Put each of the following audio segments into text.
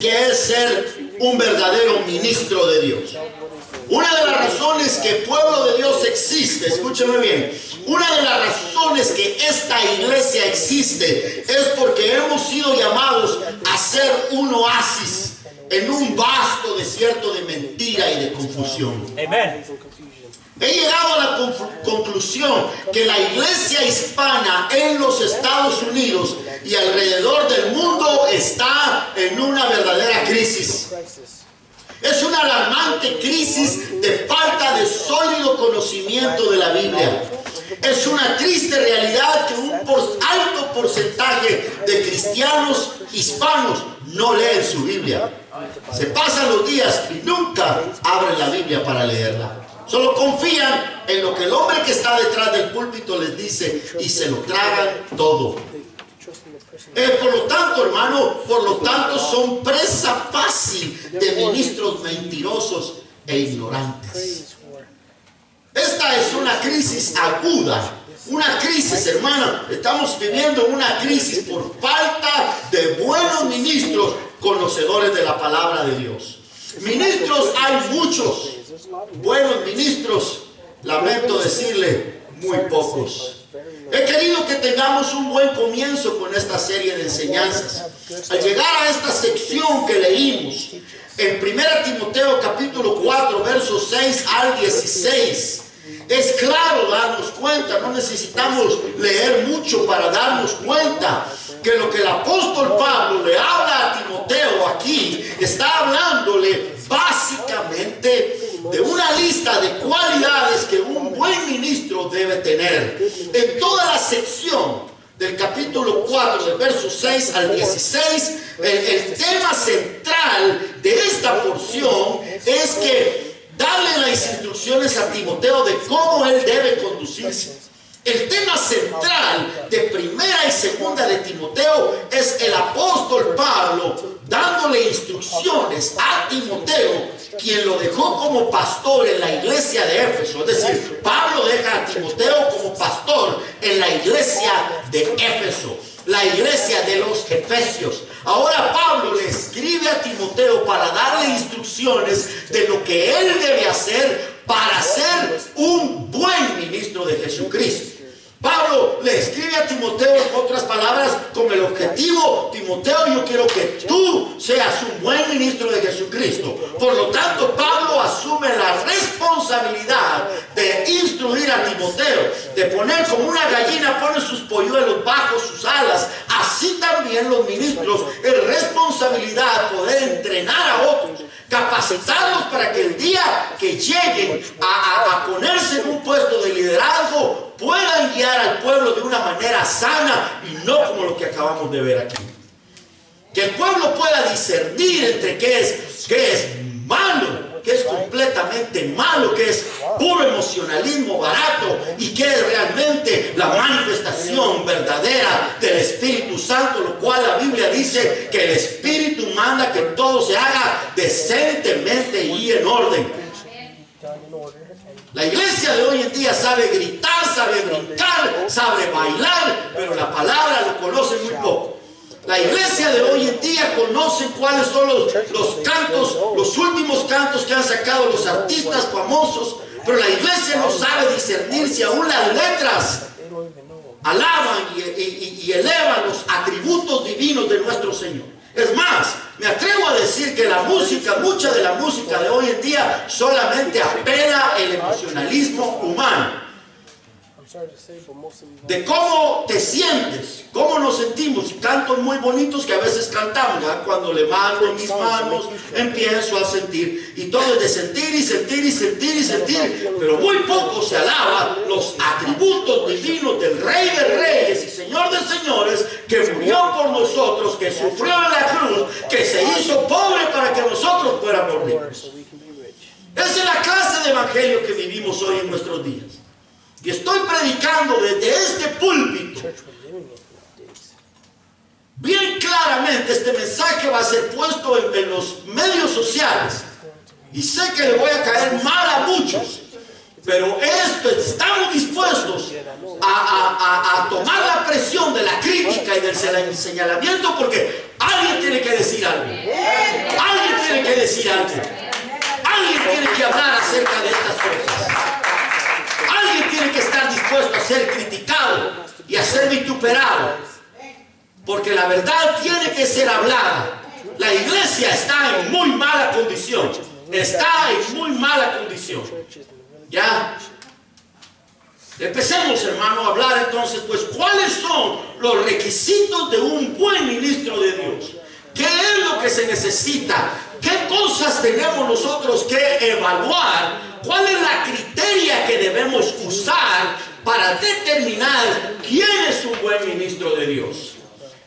que es ser un verdadero ministro de Dios. Una de las razones que el pueblo de Dios existe, escúcheme bien, una de las razones que esta iglesia existe es porque hemos sido llamados a ser un oasis en un vasto desierto de mentira y de confusión. Amen. He llegado a la conclusión que la iglesia hispana en los Estados Unidos y alrededor del mundo está en una verdadera crisis. Es una alarmante crisis de falta de sólido conocimiento de la Biblia. Es una triste realidad que un alto porcentaje de cristianos hispanos no leen su Biblia. Se pasan los días y nunca abren la Biblia para leerla. Solo confían en lo que el hombre que está detrás del púlpito les dice y se lo tragan todo. Por lo tanto, hermano, son presa fácil de ministros mentirosos e ignorantes. Esta es una crisis aguda. Una crisis, hermano. Estamos viviendo una crisis por falta de buenos ministros conocedores de la palabra de Dios. Ministros hay muchos. Buenos ministros, lamento decirle, muy pocos. He querido que tengamos un buen comienzo con esta serie de enseñanzas. Al llegar a esta sección que leímos, en 1 Timoteo capítulo 4, versos 6 al 16, es claro darnos cuenta, no necesitamos leer mucho para darnos cuenta que lo que el apóstol Pablo le habla a Timoteo aquí, está hablándole básicamente de una lista de cualidades que un buen ministro debe tener. En toda la sección del capítulo 4, del verso 6 al 16, el tema central de esta porción es que darle las instrucciones a Timoteo de cómo él debe conducirse. El tema central de primera y segunda de Timoteo es el apóstol Pablo dándole instrucciones a Timoteo, quien lo dejó como pastor en la iglesia de Éfeso. Es decir, Pablo deja a Timoteo como pastor en la iglesia de Éfeso, la iglesia de los Efesios. Ahora Pablo le escribe a Timoteo para darle instrucciones de lo que él debe hacer para ser un buen ministro de Jesucristo. Pablo le escribe a Timoteo, en otras palabras, con el objetivo: Timoteo, yo quiero que tú seas un buen ministro de Jesucristo. Por lo tanto, Pablo asume la responsabilidad de instruir a Timoteo, de poner como una gallina pone sus polluelos bajo sus alas. Así también los ministros es responsabilidad poder entrenar a otros, capacitarlos para que el día que lleguen a ponerse en un puesto de liderazgo puedan guiar al pueblo de una manera sana y no como lo que acabamos de ver aquí. Que el pueblo pueda discernir entre qué es malo, qué es completamente malo, qué es puro emocionalismo barato y qué es realmente la manifestación verdadera del Espíritu Santo, lo cual la Biblia dice que el Espíritu manda que todo se haga decentemente y en orden. La iglesia de hoy en día sabe gritar, sabe brincar, sabe bailar, pero la palabra lo conoce muy poco. La iglesia de hoy en día conoce cuáles son los cantos, los últimos cantos que han sacado los artistas famosos, pero la iglesia no sabe discernir si aún las letras alaban y elevan los atributos divinos de nuestro Señor. Es más, me atrevo a decir que la música, mucha de la música de hoy en día solamente apela el emocionalismo humano. De cómo te sientes, cómo nos sentimos. Y cantos muy bonitos que a veces cantamos, ¿verdad? Cuando levanto mis manos empiezo a sentir, y todo es de sentir y sentir y sentir y sentir, pero muy poco se alaban los atributos divinos del Rey de Reyes y Señor de Señores, que murió por nosotros, que sufrió en la cruz, que se hizo pobre para que nosotros fuéramos ricos. Esa es la clase de evangelio que vivimos hoy en nuestros días. Y estoy predicando desde este púlpito. Bien claramente este mensaje va a ser puesto en los medios sociales. Y sé que le voy a caer mal a muchos. Pero estamos dispuestos a tomar la presión de la crítica y del señalamiento, porque alguien tiene que decir algo. Alguien tiene que decir algo. Alguien tiene que hablar acerca de estas cosas. Alguien tiene que estar dispuesto a ser criticado y a ser vituperado, porque la verdad tiene que ser hablada. La iglesia está en muy mala condición. Está en muy mala condición. ¿Ya? Empecemos, hermano, a hablar entonces, pues, ¿cuáles son los requisitos de un buen ministro de Dios? ¿Qué es lo que se necesita? ¿Qué cosas tenemos nosotros que evaluar? ¿Cuál es la criteria que debemos usar para determinar quién es un buen ministro de Dios?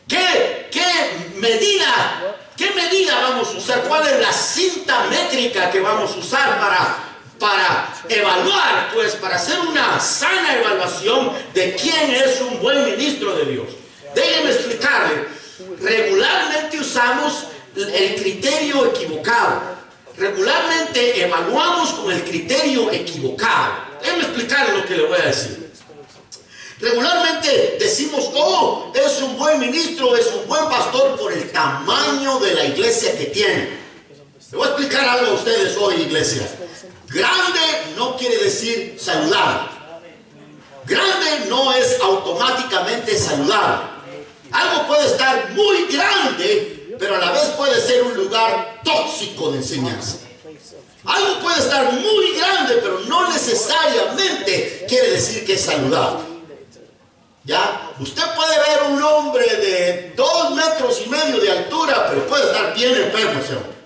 ¿Qué medida vamos a usar? ¿Cuál es la cinta métrica que vamos a usar para evaluar, pues, para hacer una sana evaluación de quién es un buen ministro de Dios? Déjenme explicarle. Regularmente usamos el criterio equivocado. Regularmente evaluamos con el criterio equivocado. Déjenme explicarle lo que le voy a decir. Regularmente decimos, oh, es un buen ministro, es un buen pastor por el tamaño de la iglesia que tiene. Le voy a explicar algo a ustedes hoy, iglesia. Grande no quiere decir saludable. Grande no es automáticamente saludable. Algo puede estar muy grande, pero a la vez puede ser un lugar tóxico de enseñanza. Algo puede estar muy grande, pero no necesariamente quiere decir que es saludable. ¿Ya? Usted puede ver un hombre de 2,5 metros de altura, pero puede estar bien enfermo ese hombre.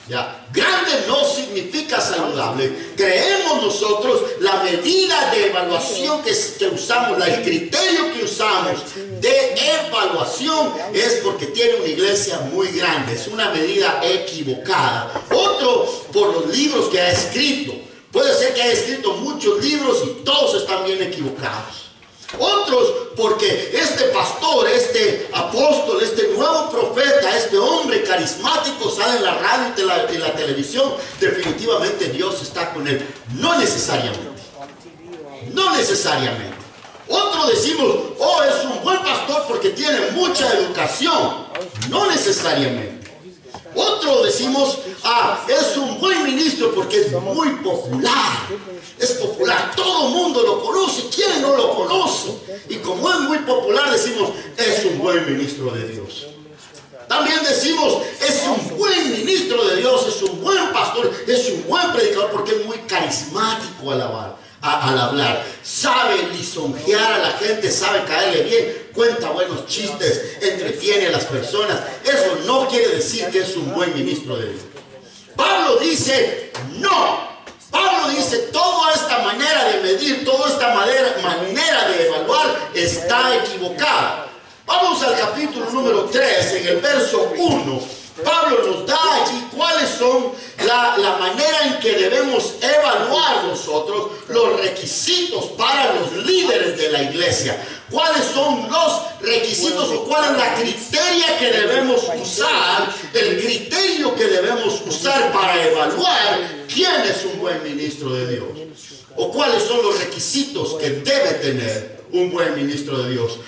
¿Ya? Grande no significa saludable. Creemos nosotros la medida de evaluación que usamos, el criterio que usamos de evaluación es porque tiene una iglesia muy grande. Es una medida equivocada. Otro, por los libros que ha escrito. Puede ser que haya escrito muchos libros y todos están bien equivocados. Otros porque este pastor, este apóstol, este nuevo profeta, este hombre carismático sale en la radio y en la televisión. Definitivamente Dios está con él. No necesariamente. No necesariamente. Otro decimos, oh, es un buen pastor porque tiene mucha educación. No necesariamente. Otro decimos, es un buen ministro porque es muy popular. Es popular, todo el mundo lo conoce. ¿Quién no lo conoce? Y como es muy popular decimos, es un buen ministro de Dios. También decimos, es un buen ministro de Dios, es un buen pastor, es un buen predicador porque es muy carismático al hablar. Sabe lisonjear a la gente, sabe caerle bien, cuenta buenos chistes, entretiene a las personas. Eso no quiere decir que es un buen ministro de Dios. Pablo dice, no. Pablo dice, toda esta manera de medir, toda esta manera de evaluar está equivocada. Vamos al capítulo número 3, en el verso 1. Pablo nos da allí cuáles son la manera en que debemos evaluar nosotros los requisitos para los líderes de la iglesia. ¿Cuáles son los requisitos o cuál es la criteria que debemos usar? El criterio que debemos usar para evaluar quién es un buen ministro de Dios. O cuáles son los requisitos que debe tener un buen ministro de Dios.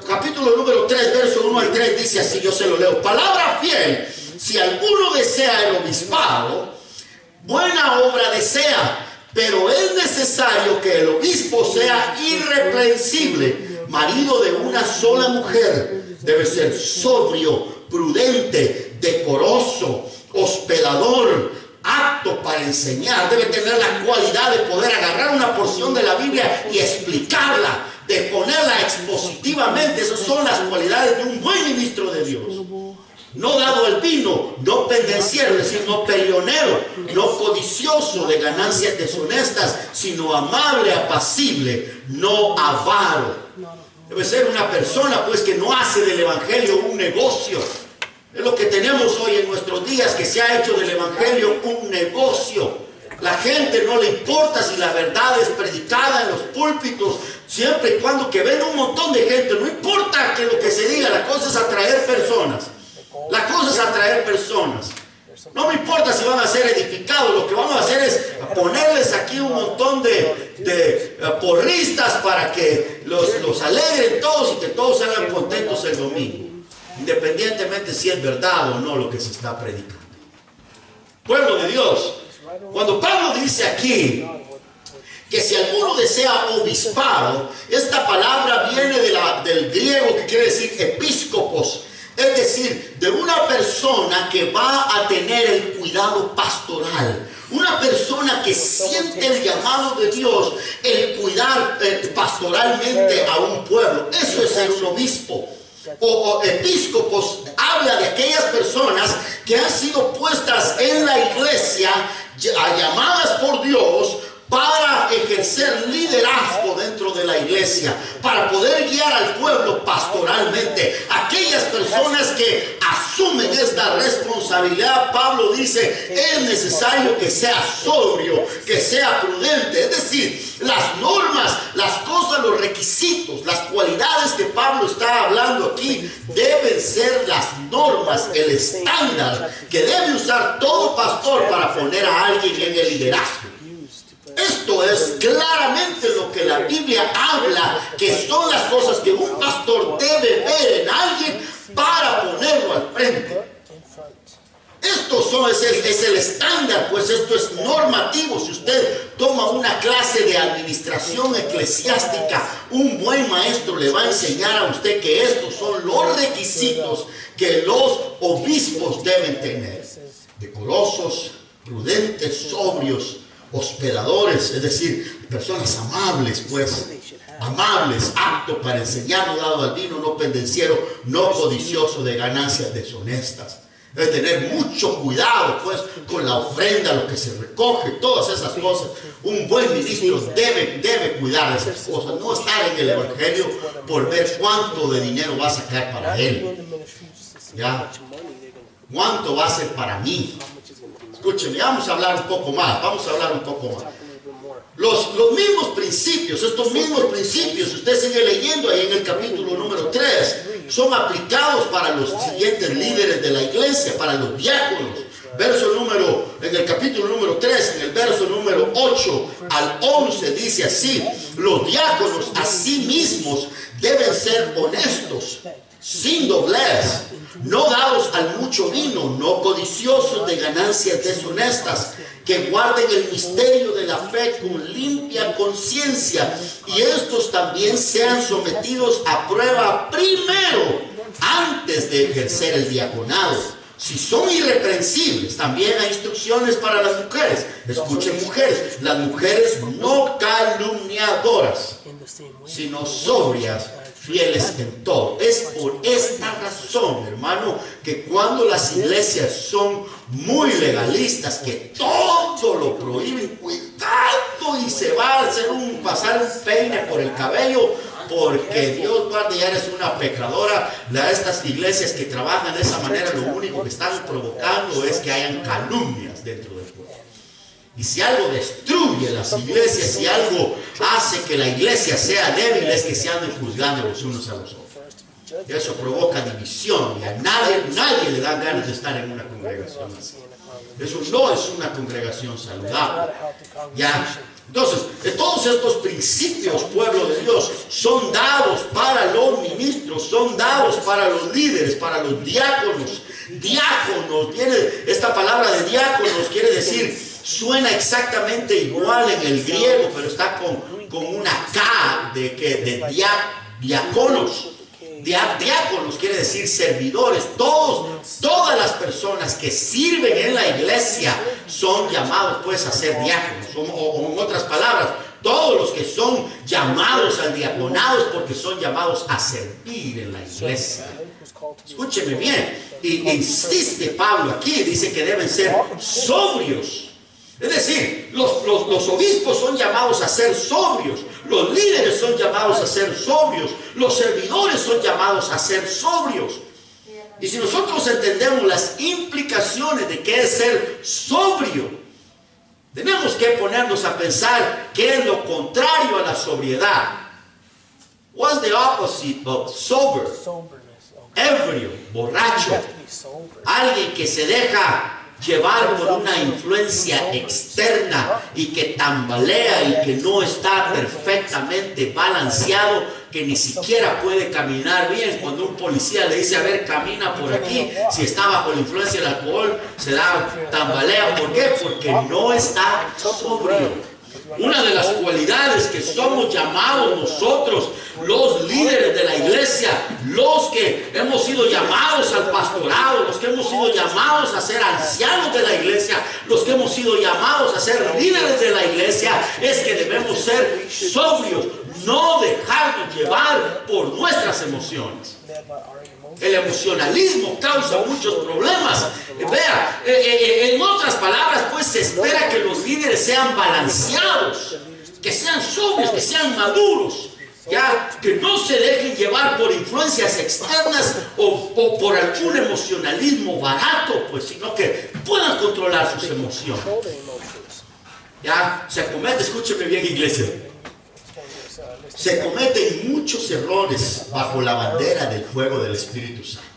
Capítulo número 3, verso 1 al 3 dice así, yo se lo leo. Palabra fiel, si alguno desea el obispado, buena obra desea, pero es necesario que el obispo sea irreprensible, marido de una sola mujer, debe ser sobrio, prudente, decoroso, hospedador, apto para enseñar, debe tener la cualidad de poder agarrar una porción de la Biblia y explicarla, de ponerla expositivamente. Esas son las cualidades de un buen ministro de Dios. No dado el vino, no pendenciero, es decir, no peleonero, no codicioso de ganancias deshonestas, sino amable, apacible, no avaro. Debe ser una persona pues que no hace del evangelio un negocio. Es lo que tenemos hoy en nuestros días, que se ha hecho del evangelio un negocio. La gente no le importa si la verdad es predicada en los púlpitos, siempre y cuando que ven un montón de gente. No importa que lo que se diga, la cosa es atraer personas. La cosa es atraer personas. No me importa si van a ser edificados, lo que vamos a hacer es ponerles aquí un montón de porristas para que los alegren todos y que todos salgan contentos el domingo, independientemente si es verdad o no lo que se está predicando. Pueblo de Dios, cuando Pablo dice aquí que si alguno desea obispado, esta palabra viene del griego que quiere decir episcopos. Es decir, de una persona que va a tener el cuidado pastoral. Una persona que siente el llamado de Dios, el cuidar pastoralmente a un pueblo. Eso es ser un obispo. O episcopos habla de aquellas personas que han sido puestas en la iglesia, llamadas por Dios, para ejercer liderazgo dentro de la iglesia, para poder guiar al pueblo pastoralmente. Aquellas personas que asumen esta responsabilidad, Pablo dice, es necesario que sea sobrio, que sea prudente. Es decir, las normas, las cosas, los requisitos, las cualidades que Pablo está hablando aquí, deben ser las normas, el estándar que debe usar todo pastor para poner a alguien en el liderazgo. Esto es claramente lo que la Biblia habla, que son las cosas que un pastor debe ver en alguien para ponerlo al frente. Es el estándar, pues esto es normativo. Si usted toma una clase de administración eclesiástica, un buen maestro le va a enseñar a usted que estos son los requisitos que los obispos deben tener: decorosos, prudentes, sobrios, hospedadores, es decir, personas amables, pues, amables, aptos para enseñar, no dado al vino, no pendenciero, no codicioso de ganancias deshonestas. Debe tener mucho cuidado, pues, con la ofrenda, lo que se recoge, todas esas cosas. Un buen ministro debe cuidar de esas cosas, no estar en el evangelio por ver cuánto de dinero va a sacar para él. ¿Ya? ¿Cuánto va a ser para mí? Escúcheme, vamos a hablar un poco más, Los mismos principios, estos mismos principios, usted sigue leyendo ahí en el capítulo número 3, son aplicados para los siguientes líderes de la iglesia, para los diáconos. En el capítulo número 3, en el verso número 8 al 11, dice así: los diáconos a sí mismos deben ser honestos, sin doblez, no dados al mucho vino, no codiciosos de ganancias deshonestas, que guarden el misterio de la fe con limpia conciencia, y estos también sean sometidos a prueba primero, antes de ejercer el diaconado. Si son irreprensibles, también hay instrucciones para las mujeres. Escuchen, mujeres, las mujeres no calumniadoras, sino sobrias, fieles en todo. Es por esta razón, hermano, que cuando las iglesias son muy legalistas, que todo lo prohíben, cuidado, y se va a hacer pasar un peine por el cabello, porque Dios guarde, ya eres una pecadora. Estas iglesias que trabajan de esa manera, lo único que están provocando es que hayan calumnias dentro del pueblo. Y si algo destruye las iglesias, si algo hace que la iglesia sea débil, es que se anden juzgando los unos a los otros. Y eso provoca división, y a nadie le da ganas de estar en una congregación así. Eso no es una congregación saludable. ¿Ya? Entonces, todos estos principios, pueblo de Dios, son dados para los ministros, son dados para los líderes, para los diáconos. Diáconos, esta palabra de diáconos quiere decir, suena exactamente igual en el griego, pero está con una K de diáconos. Diáconos quiere decir servidores. Todas las personas que sirven en la iglesia son llamados, pues, a ser diáconos. O en otras palabras, todos los que son llamados al diaconado es porque son llamados a servir en la iglesia. Escúcheme bien, y insiste Pablo aquí, dice que deben ser sobrios. Es decir, los obispos son llamados a ser sobrios, los líderes son llamados a ser sobrios, los servidores son llamados a ser sobrios. Y si nosotros entendemos las implicaciones de qué es ser sobrio, tenemos que ponernos a pensar qué es lo contrario a la sobriedad. What's the opposite of sober? Ebrio, borracho, alguien que se deja llevar por una influencia externa y que tambalea y que no está perfectamente balanceado, que ni siquiera puede caminar bien. Cuando un policía le dice, a ver, camina por aquí, si está bajo la influencia del alcohol, se da tambalea. ¿Por qué? Porque no está sobrio. Una de las cualidades que somos llamados nosotros, los líderes de la iglesia, los que hemos sido llamados al pastorado, los que hemos sido llamados a ser ancianos de la iglesia, los que hemos sido llamados a ser líderes de la iglesia, es que debemos ser sobrios, no dejarnos llevar por nuestras emociones. El emocionalismo causa muchos problemas. Vea, en otras palabras, pues se espera que los líderes sean balanceados, que sean sobrios, que sean maduros, ya, que no se dejen llevar por influencias externas o por algún emocionalismo barato, pues, sino que puedan controlar sus emociones. Ya, se comete, escúcheme bien, iglesia, se cometen muchos errores bajo la bandera del fuego del Espíritu Santo.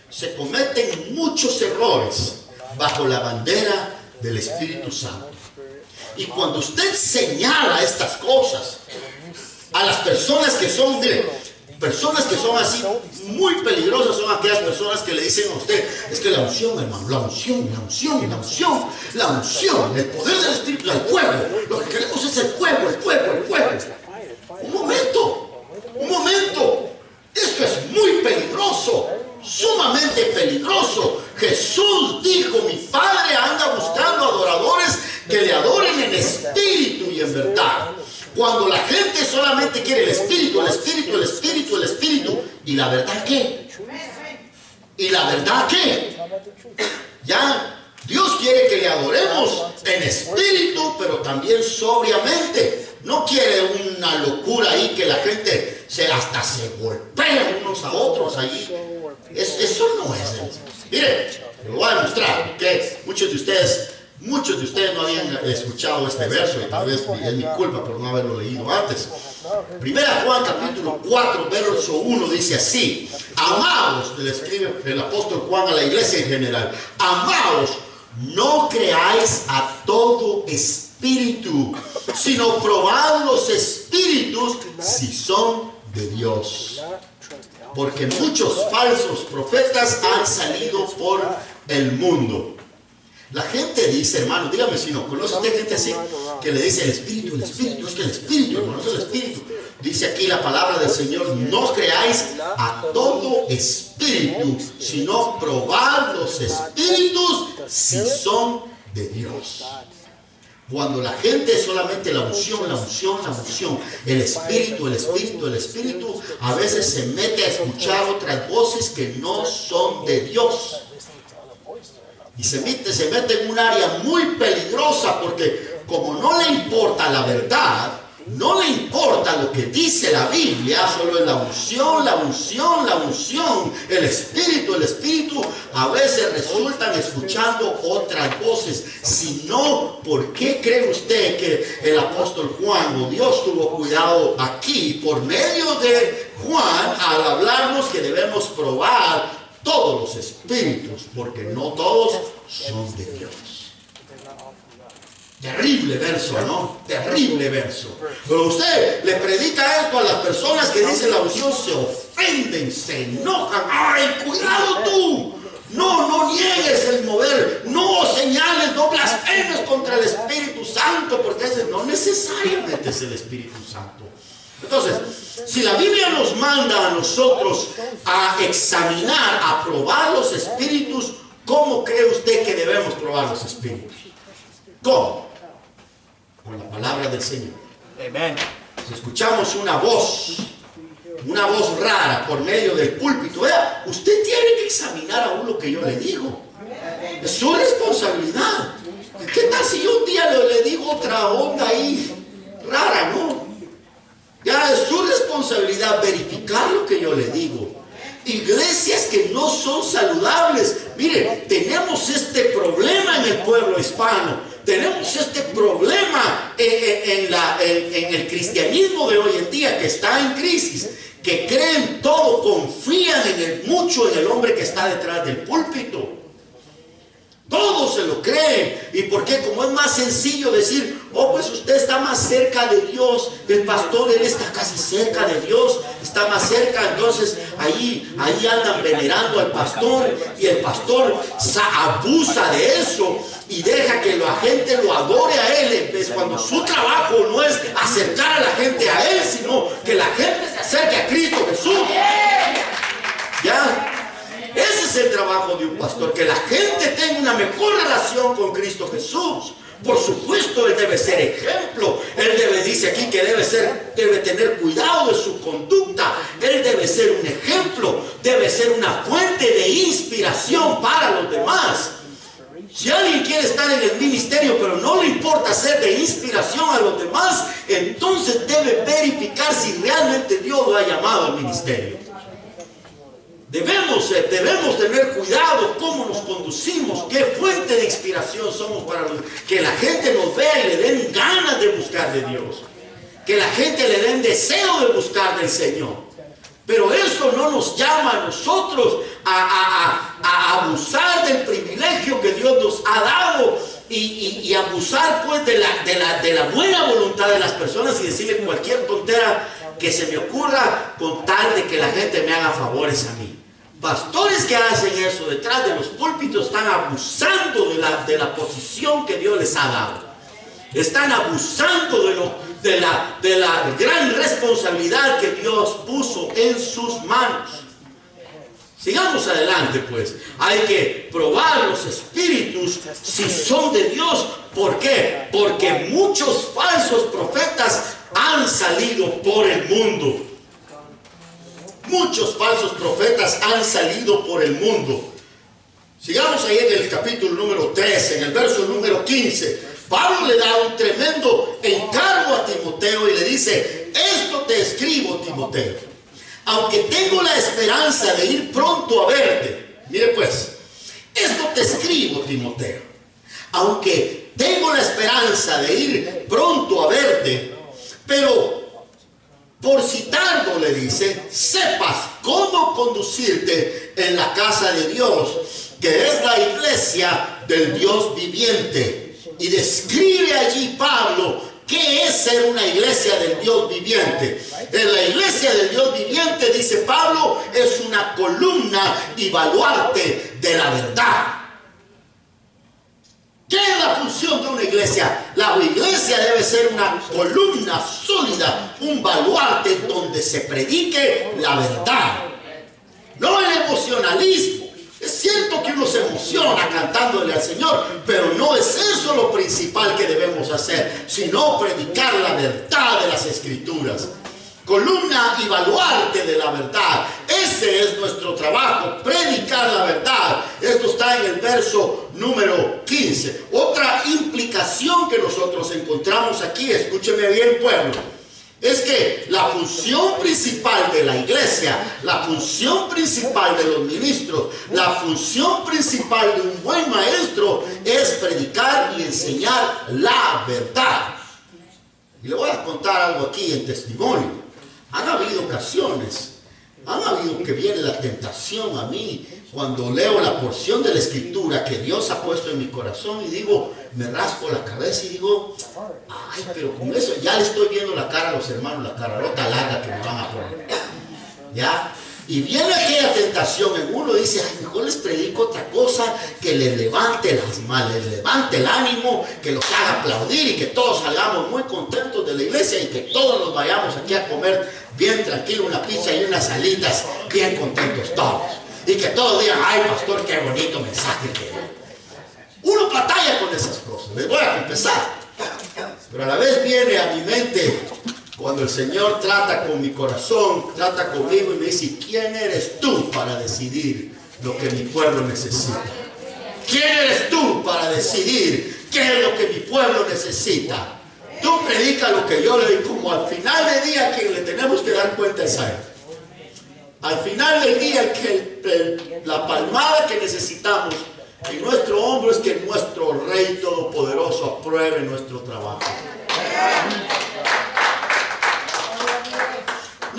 Se cometen muchos errores bajo la bandera del Espíritu Santo. Y cuando usted señala estas cosas a las personas que son, personas que son así muy peligrosas, son aquellas personas que le dicen a usted, es que la unción, hermano, la unción, la unción, la unción, la unción, el poder del Espíritu, el fuego, lo que queremos es el fuego, el fuego, el fuego. Un momento, esto es muy peligroso, sumamente peligroso. Jesús dijo, mi Padre anda buscando adoradores que le adoren en espíritu y en verdad. Cuando la gente solamente quiere el espíritu, el espíritu, el espíritu, el espíritu, ¿y la verdad qué? ¿Y la verdad qué? Ya, Dios quiere que le adoremos en espíritu, pero también sobriamente. No quiere una locura ahí que la gente hasta se golpea unos a otros allí. Eso no es. Mire, lo voy a demostrar, que muchos de ustedes no habían escuchado este verso y tal vez es mi culpa por no haberlo leído antes. Primera Juan capítulo 4 verso 1 dice así: amados, le escribe el apóstol Juan a la iglesia en general, amados, no creáis a todo espíritu, sino probad los espíritus si son de Dios, porque muchos falsos profetas han salido por el mundo. La gente dice, hermano, dígame si no, ¿conoce usted gente así que le dice el espíritu, es que el espíritu, hermano, es el espíritu? Dice aquí la palabra del Señor, no creáis a todo espíritu, sino probad los espíritus si son de Dios. Cuando la gente es solamente la unción, la unción, la unción, el espíritu, el espíritu, el espíritu, a veces se mete a escuchar otras voces que no son de Dios. Y se mete en un área muy peligrosa, porque como no le importa la verdad, no le importa lo que dice la Biblia, solo es la unción, la unción, la unción, el espíritu, a veces resultan escuchando otras voces. Si no, ¿por qué cree usted que el apóstol Juan o Dios tuvo cuidado aquí por medio de Juan al hablarnos que debemos probar todos los espíritus, porque no todos son de Dios? Terrible verso, ¿no? Terrible verso. Pero usted le predica esto a las personas que dicen la unción, se ofenden, se enojan. ¡Ay, cuidado tú! No niegues el mover, no señales, no blasfemes contra el Espíritu Santo, porque ese no necesariamente es el Espíritu Santo. Entonces, si la Biblia nos manda a nosotros a examinar, a probar los espíritus, ¿cómo cree usted que debemos probar los espíritus? ¿Cómo? Con la palabra del Señor. Amén. Si escuchamos una voz rara por medio del púlpito, vea, usted tiene que examinar aún lo que yo le digo. Es su responsabilidad. ¿Qué tal si yo un día le digo otra onda ahí rara, no? Ya es su responsabilidad verificar lo que yo le digo. Iglesias que no son saludables. Mire, tenemos este problema en el pueblo hispano. Tenemos este problema en el cristianismo de hoy en día, que está en crisis, que creen todo, confían mucho en el hombre que está detrás del púlpito. Todos se lo creen. ¿Y por qué? Como es más sencillo decir, oh, pues usted está más cerca de Dios. El pastor, él está casi cerca de Dios, está más cerca. Entonces ahí andan venerando al pastor, y el pastor abusa de eso y deja que la gente lo adore a él. Pues cuando su trabajo no es acercar a la gente a él, sino que la gente se acerque a Cristo Jesús. ¿Ya? Ese es el trabajo de un pastor, que la gente tenga una mejor relación con Cristo Jesús. Por supuesto, él debe ser ejemplo. Él dice aquí que debe tener cuidado de su conducta. Él debe ser un ejemplo, debe ser una fuente de inspiración para los demás. Si alguien quiere estar en el ministerio pero no le importa ser de inspiración a los demás, entonces debe verificar si realmente Dios lo ha llamado al ministerio. Debemos tener cuidado cómo nos conducimos, qué fuente de inspiración somos para que la gente nos vea y le den ganas de buscar de Dios, que la gente le den deseo de buscar del Señor. Pero eso no nos llama a nosotros a abusar del privilegio que Dios nos ha dado y abusar pues de la buena voluntad de las personas y decirle cualquier tontera que se me ocurra con tal de que la gente me haga favores a mí. Pastores que hacen eso detrás de los púlpitos están abusando de la posición que Dios les ha dado. Están abusando de la gran responsabilidad que Dios puso en sus manos. Sigamos adelante pues. Hay que probar los espíritus si son de Dios. ¿Por qué? Porque muchos falsos profetas han salido por el mundo. Muchos falsos profetas han salido por el mundo. Sigamos ahí en el capítulo número 13, en el verso número 15. Pablo le da un tremendo encargo a Timoteo y le dice: esto te escribo, Timoteo, aunque tengo la esperanza de ir pronto a verte. Mire pues, esto te escribo, Timoteo, aunque tengo la esperanza de ir pronto a verte, pero por si tardo, le dice, sepas cómo conducirte en la casa de Dios, que es la iglesia del Dios viviente. Y describe allí Pablo qué es ser una iglesia del Dios viviente. En la iglesia del Dios viviente, dice Pablo, es una columna y baluarte de la verdad. ¿Qué es la función de una iglesia? La iglesia debe ser una columna sólida, un baluarte donde se predique la verdad, no el emocionalismo. Es cierto que uno se emociona cantándole al Señor, pero no es eso lo principal que debemos hacer, sino predicar la verdad de las Escrituras. Columna y baluarte de la verdad. Ese es nuestro trabajo, predicar la verdad. Esto está en el verso número 15. Otra implicación que nosotros encontramos aquí, escúcheme bien, pueblo, es que la función principal de la iglesia, la función principal de los ministros, la función principal de un buen maestro es predicar y enseñar la verdad. Y le voy a contar algo aquí en testimonio. Han habido ocasiones, han habido que viene la tentación a mí cuando leo la porción de la Escritura que Dios ha puesto en mi corazón y digo, me raspo la cabeza y digo, ay, pero con eso ya le estoy viendo la cara a los hermanos, la cararota larga que me van a poner, ¿ya? Y viene aquella tentación en uno y dice, ay, mejor les predico otra cosa que les levante las manos, les levante el ánimo, que los haga aplaudir y que todos salgamos muy contentos de la iglesia y que todos nos vayamos aquí a comer bien tranquilo una pizza y unas alitas, bien contentos todos. Y que todos digan, ay, pastor, qué bonito mensaje que dio. Uno batalla con esas cosas, les voy a confesar. Pero a la vez viene a mi mente cuando el Señor trata con mi corazón, trata conmigo y me dice, ¿quién eres tú para decidir lo que mi pueblo necesita? ¿Quién eres tú para decidir qué es lo que mi pueblo necesita? Tú predica lo que yo le digo, como al final del día quien le tenemos que dar cuenta es a él. Al final del día la palmada que necesitamos en nuestro hombro es que nuestro Rey Todopoderoso apruebe nuestro trabajo.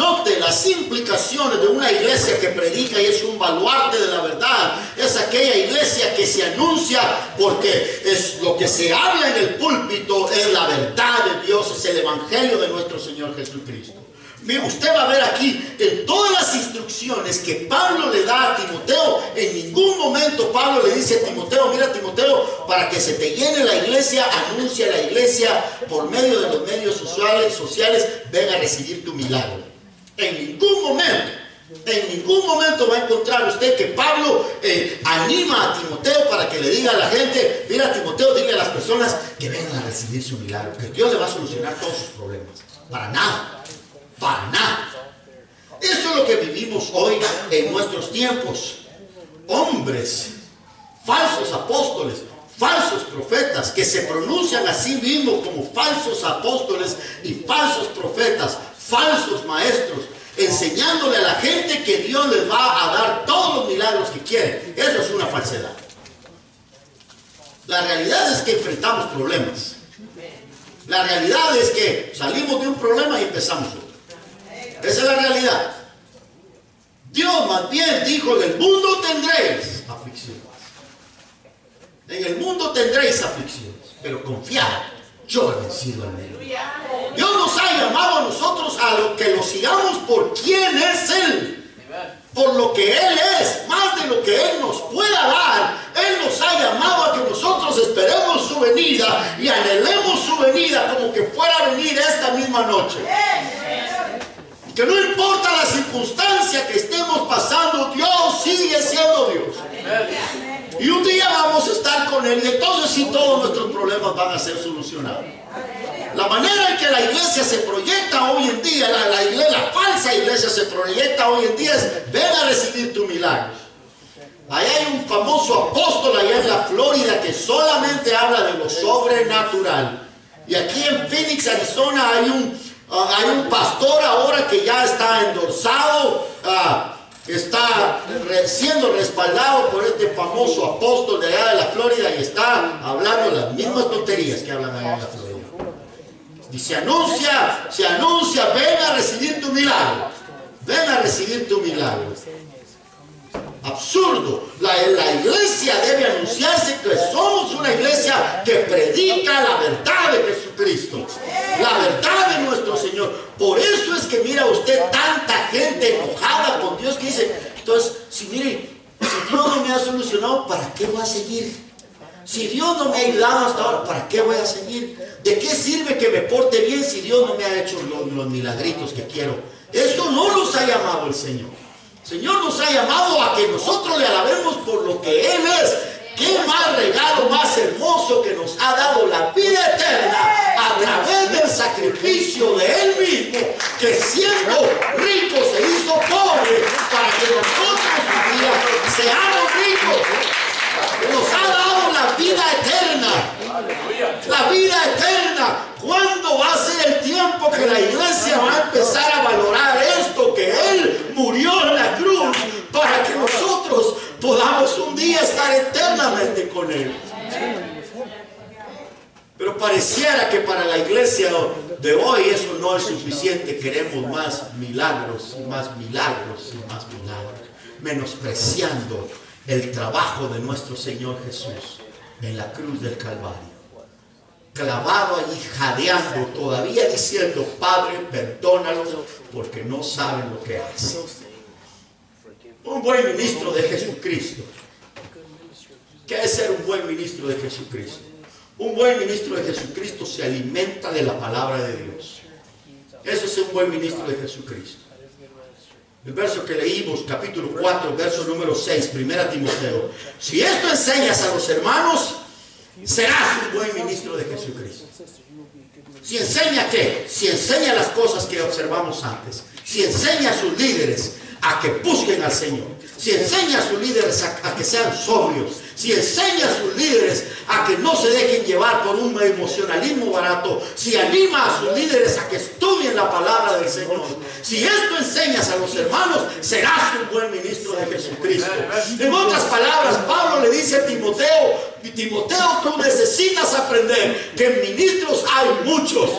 Note las implicaciones de una iglesia que predica y es un baluarte de la verdad. Es aquella iglesia que se anuncia porque es lo que se habla en el púlpito, es la verdad de Dios, es el evangelio de nuestro Señor Jesucristo. Mira, usted va a ver aquí en todas las instrucciones que Pablo le da a Timoteo, en ningún momento Pablo le dice a Timoteo: mira, Timoteo, para que se te llene la iglesia, anuncia a la iglesia por medio de los medios sociales, ven a recibir tu milagro. En ningún momento va a encontrar usted que Pablo anima a Timoteo para que le diga a la gente: mira, Timoteo, dile a las personas que vengan a recibir su milagro, que Dios le va a solucionar todos sus problemas. Para nada. Para nada. Eso es lo que vivimos hoy en nuestros tiempos. Hombres, falsos apóstoles, falsos profetas, que se pronuncian a sí mismos como falsos apóstoles y falsos profetas, falsos maestros, enseñándole a la gente que Dios les va a dar todos los milagros que quieren. Eso es una falsedad. La realidad es que enfrentamos problemas. La realidad es que salimos de un problema y empezamos otro. Esa es la realidad. Dios más bien dijo: en el mundo tendréis aflicciones. En el mundo tendréis aflicciones, pero confiad, yo he vencido al mundo. Dios nos ha llamado a nosotros a lo que lo sigamos por quién es Él, por lo que Él es, más de lo que Él nos pueda dar. Él nos ha llamado a que nosotros esperemos su venida y anhelemos su venida como que fuera a venir esta misma noche. Que no importa la circunstancia que estemos pasando, Dios sigue siendo Dios. Y un día vamos a estar con Él, y entonces sí, todos nuestros problemas van a ser solucionados. La manera en que la iglesia se proyecta hoy en día, la falsa iglesia se proyecta hoy en día es: ven a recibir tu milagro. Allá hay un famoso apóstol allá en la Florida que solamente habla de lo sobrenatural. Y aquí en Phoenix, Arizona, hay un pastor ahora que ya está endorsado, está siendo respaldado por este famoso apóstol de allá de la Florida, y está hablando las mismas tonterías que hablan allá en la Florida. Y se anuncia: ven a recibir tu milagro, ven a recibir tu milagro. Absurdo. La iglesia debe anunciarse que somos una iglesia que predica la verdad de Jesucristo, la verdad de nuestro Señor. Por eso es que mira usted tanta gente enojada con Dios que dice: entonces, si Dios no me ha solucionado, ¿para qué voy a seguir? Si Dios no me ha ayudado hasta ahora, ¿para qué voy a seguir? ¿De qué sirve que me porte bien si Dios no me ha hecho los milagritos que quiero? Eso no nos ha llamado el Señor. El Señor nos ha llamado a que nosotros le alabemos por lo que Él es. ¿Qué más regalo más hermoso que nos ha dado la vida eterna a través del sacrificio de Él mismo, que siendo rico se hizo pobre para que nosotros un día seamos ricos? Nos ha dado la vida eterna. La vida eterna. ¿Cuándo va a ser el tiempo que la iglesia va a empezar a valorar esto? Que Él murió en la cruz para que nosotros podamos un día estar eternamente con Él. Pero pareciera que para la iglesia de hoy eso no es suficiente. Queremos más milagros y más milagros y más milagros, menospreciando el trabajo de nuestro Señor Jesús en la cruz del Calvario, clavado allí, jadeando, todavía diciendo: Padre, perdónalos porque no saben lo que hacen. Un buen ministro de Jesucristo. ¿Qué es ser un buen ministro de Jesucristo? Un buen ministro de Jesucristo se alimenta de la palabra de Dios. Eso es un buen ministro de Jesucristo. El verso que leímos, capítulo 4, verso número 6, 1 Timoteo. Si esto enseñas a los hermanos, serás un buen ministro de Jesucristo. Si enseña ¿qué? Si enseña las cosas que observamos antes. Si enseña a sus líderes a que busquen al Señor. Si enseña a sus líderes a que sean sobrios. Si enseña a sus líderes a que no se dejen llevar por un emocionalismo barato. Si anima a sus líderes a que estudien la palabra del Señor. Si esto enseñas a los hermanos, serás un buen ministro de Jesucristo. En otras palabras, Pablo le dice a Timoteo: Timoteo, tú necesitas aprender que ministros hay muchos,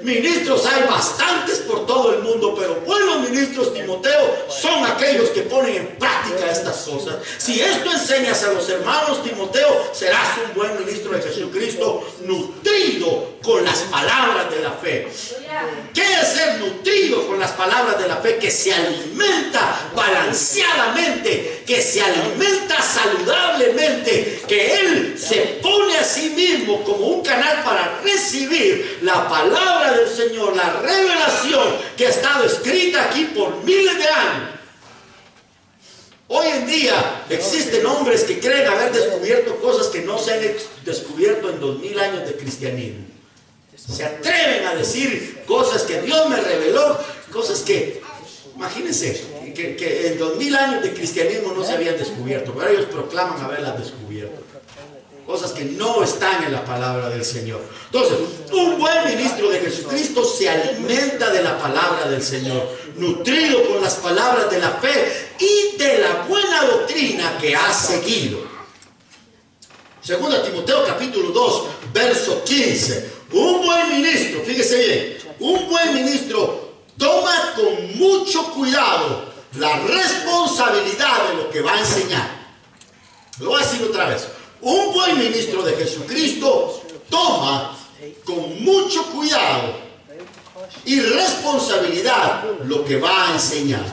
Ministros hay bastantes por todo el mundo, pero buenos ministros, Timoteo, son aquellos que ponen en práctica estas cosas. Si esto enseñas a los hermanos, Timoteo, serás un buen ministro de Jesucristo, nutrido con las palabras de la fe. ¿Qué es ser nutrido con las palabras de la fe? Que se alimenta balanceadamente, que se alimenta saludablemente, que él se pone a sí mismo como un canal para recibir la palabra del Señor, la revelación que ha estado escrita aquí por miles de años. Hoy en día existen hombres que creen haber descubierto cosas que no se han descubierto en 2000 años de cristianismo. Se atreven a decir cosas que Dios me reveló, cosas que, imagínense, que en 2000 años de cristianismo no se habían descubierto, pero ellos proclaman haberlas descubierto. Cosas que no están en la palabra del Señor. Entonces, un buen ministro de Jesucristo se alimenta de la palabra del Señor, nutrido con las palabras de la fe y de la buena doctrina que ha seguido. Segunda Timoteo capítulo 2, verso 15. Un buen ministro, fíjese bien, un buen ministro toma con mucho cuidado la responsabilidad de lo que va a enseñar. Lo voy a decir otra vez. Un buen ministro de Jesucristo toma con mucho cuidado y responsabilidad lo que va a enseñar.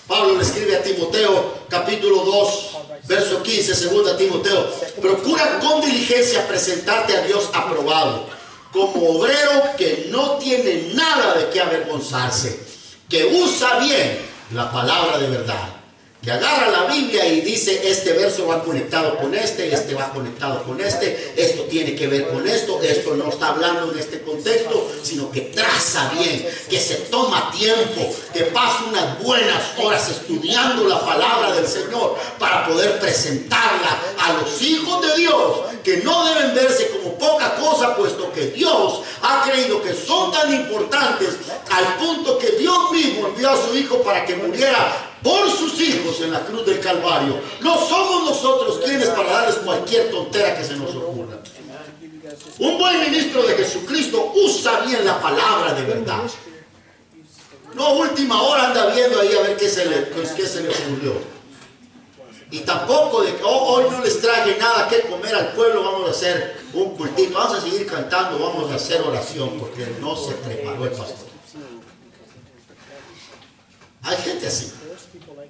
Pablo le escribe a Timoteo, capítulo 2, verso 15, segunda Timoteo: procura con diligencia presentarte a Dios aprobado, como obrero que no tiene nada de qué avergonzarse, que usa bien la palabra de verdad, que agarra la Biblia y dice: este verso va conectado con este va conectado con este, esto tiene que ver con esto no está hablando en este contexto, sino que traza bien, que se toma tiempo, que pasa unas buenas horas estudiando la palabra del Señor para poder presentarla a los hijos de Dios, que no deben verse como poca cosa, puesto que Dios ha creído que son tan importantes al punto que Dios mismo envió a su Hijo para que muriera por sus hijos en la cruz del Calvario. No somos nosotros quienes para darles cualquier tontera que se nos ocurra. Un buen ministro de Jesucristo usa bien la palabra de verdad. No, última hora anda viendo ahí a ver qué se le ocurrió. Y tampoco de que hoy no les traje nada que comer al pueblo, vamos a hacer un cultito, vamos a seguir cantando, vamos a hacer oración, porque no se preparó el pastor. Hay gente así.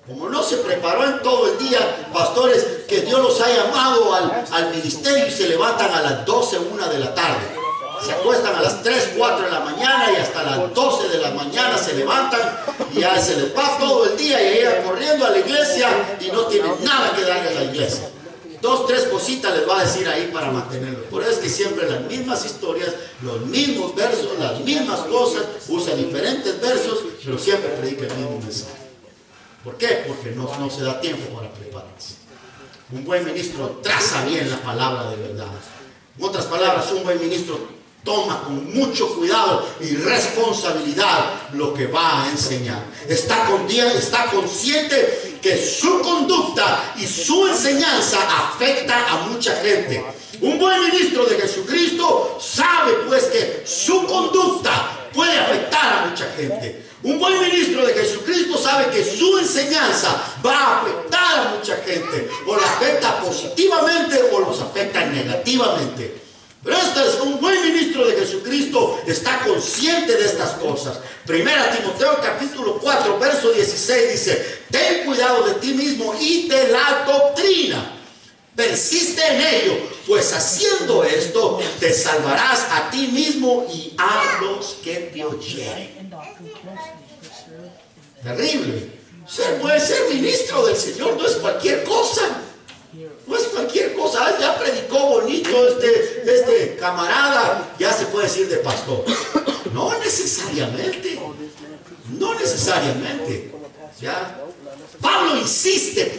Como no se preparó en todo el día, pastores que Dios los ha llamado al ministerio y se levantan a las 12, 1 de la tarde. Se acuestan a las 3, 4 de la mañana y hasta las 12 de la mañana se levantan y ya se les va todo el día y llegan corriendo a la iglesia y no tienen nada que darle a la iglesia. 2, 3 cositas les va a decir ahí para mantenerlo. Por eso es que siempre las mismas historias, los mismos versos, las mismas cosas, usa diferentes versos, pero siempre predica el mismo mensaje. ¿Por qué? Porque no se da tiempo para prepararse. Un buen ministro traza bien la palabra de verdad. En otras palabras, un buen ministro toma con mucho cuidado y responsabilidad lo que va a enseñar. Está consciente que su conducta y su enseñanza afecta a mucha gente. Un buen ministro de Jesucristo sabe pues que su conducta puede afectar a mucha gente. Un buen ministro de Jesucristo sabe que su enseñanza va a afectar a mucha gente. O la afecta positivamente o los afecta negativamente. Pero un buen ministro de Jesucristo está consciente de estas cosas. Primera Timoteo capítulo 4, verso 16 dice: ten cuidado de ti mismo y de la doctrina. Persiste en ello, pues haciendo esto te salvarás a ti mismo y a los que te oyeren. Terrible. Puede ser ministro del Señor, no es cualquier cosa. No es cualquier cosa. Ya predicó bonito este camarada, ya se puede decir de pastor. No necesariamente. No necesariamente. ¿Ya? Pablo insiste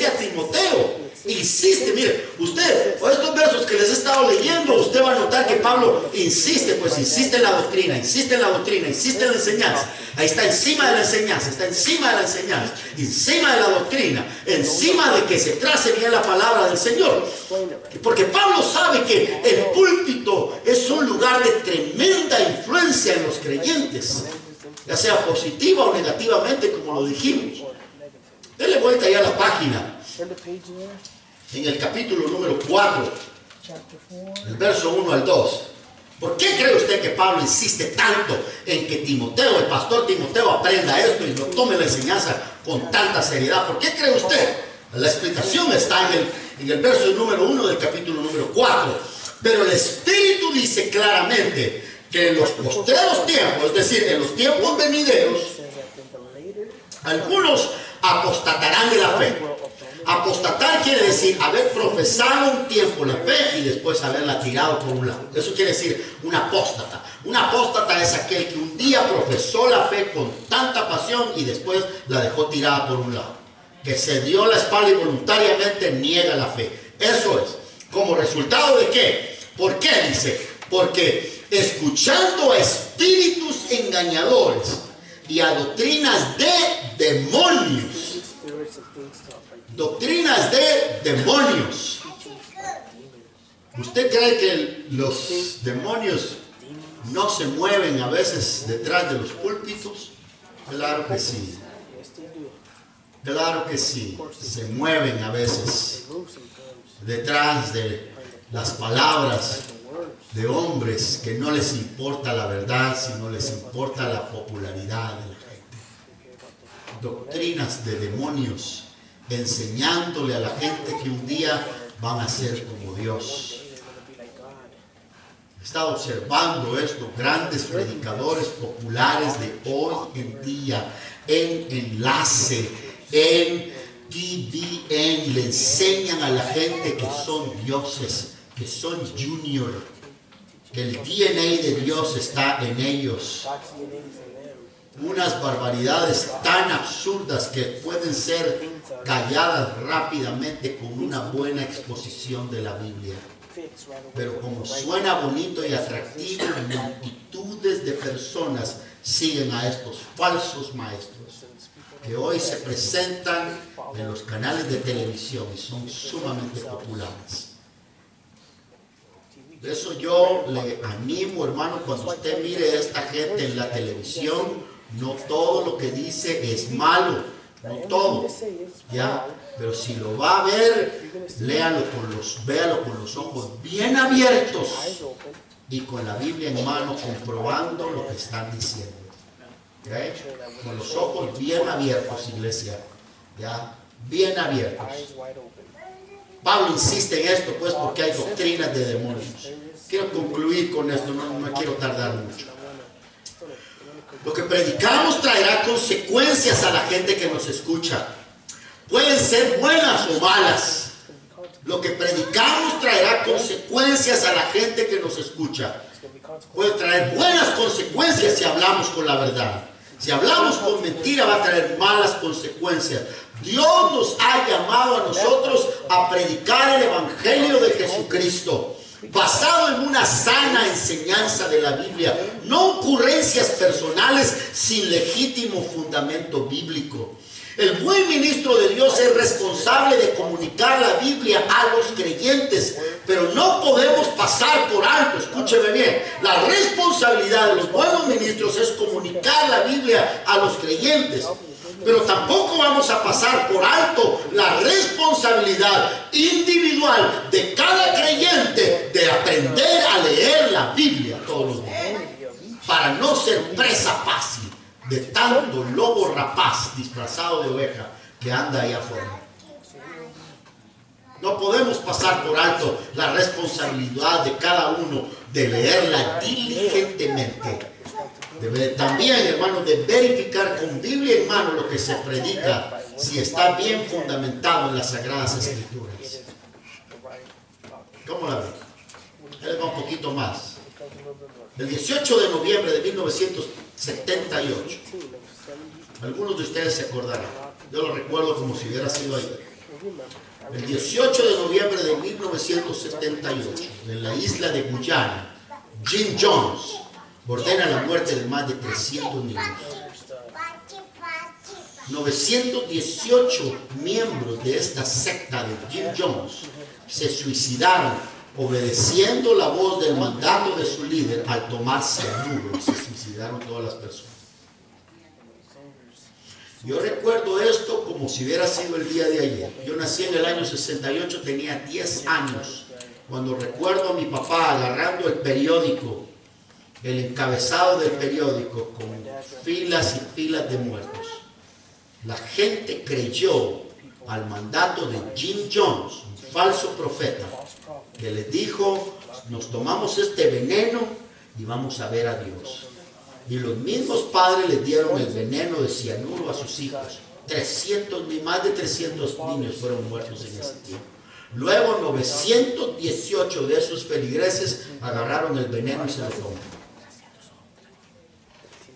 a Timoteo Insiste, mire, usted, o estos versos que les he estado leyendo, usted va a notar que Pablo insiste, pues insiste en la doctrina, insiste en la doctrina, insiste en la enseñanza. Ahí está encima de la enseñanza, está encima de la enseñanza, encima de la doctrina, encima de que se trace bien la palabra del Señor. Porque Pablo sabe que el púlpito es un lugar de tremenda influencia en los creyentes, ya sea positiva o negativamente, como lo dijimos. Dele vuelta ya a la página. En el capítulo número 4, el verso 1 al 2. ¿Por qué cree usted que Pablo insiste tanto en que Timoteo, el pastor Timoteo, aprenda esto y lo tome la enseñanza con tanta seriedad? ¿Por qué cree usted? La explicación está en el verso número 1 del capítulo número 4. Pero el Espíritu dice claramente que en los postreros tiempos, es decir, en los tiempos venideros, algunos apostatarán de la fe. Apostatar quiere decir haber profesado un tiempo la fe y después haberla tirado por un lado. Eso quiere decir un apóstata. Un apóstata es aquel que un día profesó la fe con tanta pasión y después la dejó tirada por un lado. Que se dio la espalda y voluntariamente niega la fe. Eso es. ¿Como resultado de qué? ¿Por qué? Dice, porque escuchando a espíritus engañadores y a doctrinas de demonios. Doctrinas de demonios. ¿Usted cree que los demonios no se mueven a veces detrás de los púlpitos? Claro que sí. Claro que sí. Se mueven a veces detrás de las palabras de hombres que no les importa la verdad, sino les importa la popularidad de la gente. Doctrinas de demonios, enseñándole a la gente que un día van a ser como Dios. He estado observando estos grandes predicadores populares de hoy en día, en Enlace, en TVN, le enseñan a la gente que son dioses, que son junior, que el DNA de Dios está en ellos. Unas barbaridades tan absurdas que pueden ser calladas rápidamente con una buena exposición de la Biblia. Pero como suena bonito y atractivo, multitudes de personas siguen a estos falsos maestros que hoy se presentan en los canales de televisión y son sumamente populares. Por eso yo le animo, hermano, cuando usted mire a esta gente en la televisión, no todo lo que dice es malo, no todo, ¿ya? Pero si lo va a ver, véalo con los ojos bien abiertos y con la Biblia en mano, comprobando lo que están diciendo. ¿Okay? Con los ojos bien abiertos, iglesia, ¿ya? Bien abiertos. Pablo insiste en esto, pues, porque hay doctrinas de demonios. Quiero concluir con esto, no me quiero tardar mucho. Lo que predicamos traerá consecuencias a la gente que nos escucha. Pueden ser buenas o malas. Lo que predicamos traerá consecuencias a la gente que nos escucha. Puede traer buenas consecuencias si hablamos con la verdad. Si hablamos con mentira, va a traer malas consecuencias. Dios nos ha llamado a nosotros a predicar el Evangelio de Jesucristo, basado en una sana enseñanza de la Biblia, no ocurrencias personales sin legítimo fundamento bíblico. El buen ministro de Dios es responsable de comunicar la Biblia a los creyentes, pero no podemos pasar por alto, escúcheme bien, la responsabilidad de los buenos ministros es comunicar la Biblia a los creyentes. Pero tampoco vamos a pasar por alto la responsabilidad individual de cada creyente de aprender a leer la Biblia todos los días, para no ser presa fácil de tanto lobo rapaz disfrazado de oveja que anda ahí afuera. No podemos pasar por alto la responsabilidad de cada uno de leerla diligentemente. También, hermano, de verificar con Biblia en mano lo que se predica, si está bien fundamentado en las Sagradas Escrituras. ¿Cómo la ven? Ahí les va un poquito más. El 18 de noviembre de 1978, algunos de ustedes se acordarán, yo lo recuerdo como si hubiera sido ayer. El 18 de noviembre de 1978, en la isla de Guyana, Jim Jones ordena la muerte de más de 300 niños. 918 miembros de esta secta de Jim Jones se suicidaron obedeciendo la voz del mandato de su líder al tomar cianuro. Se suicidaron todas las personas. Yo recuerdo esto como si hubiera sido el día de ayer. Yo nací en el año 68, tenía 10 años, cuando recuerdo a mi papá agarrando el periódico, el encabezado del periódico, con filas y filas de muertos. La gente creyó al mandato de Jim Jones, un falso profeta, que les dijo: nos tomamos este veneno y vamos a ver a Dios. Y los mismos padres les dieron el veneno de cianuro a sus hijos. Más de 300 niños fueron muertos en ese tiempo. Luego 918 de esos feligreses agarraron el veneno y se lo tomaron.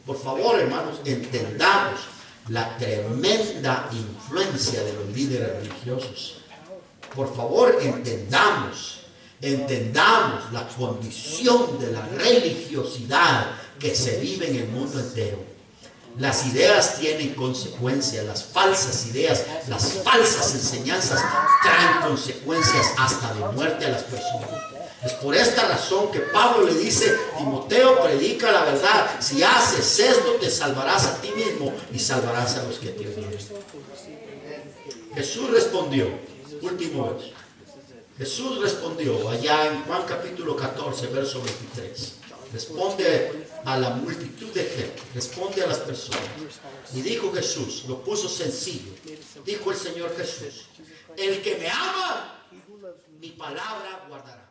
Por favor, hermanos, entendamos la tremenda influencia de los líderes religiosos. Por favor, entendamos la condición de la religiosidad que se vive en el mundo entero. Las ideas tienen consecuencias, las falsas ideas, las falsas enseñanzas traen consecuencias hasta de muerte a las personas. Es por esta razón que Pablo le dice: Timoteo, predica la verdad. Si haces esto, te salvarás a ti mismo y salvarás a los que te odian. Jesús respondió, último verso. Jesús respondió allá en Juan capítulo 14, verso 23. Responde a la multitud de gente, responde a las personas. Y dijo Jesús, lo puso sencillo. Dijo el Señor Jesús: el que me ama, mi palabra guardará.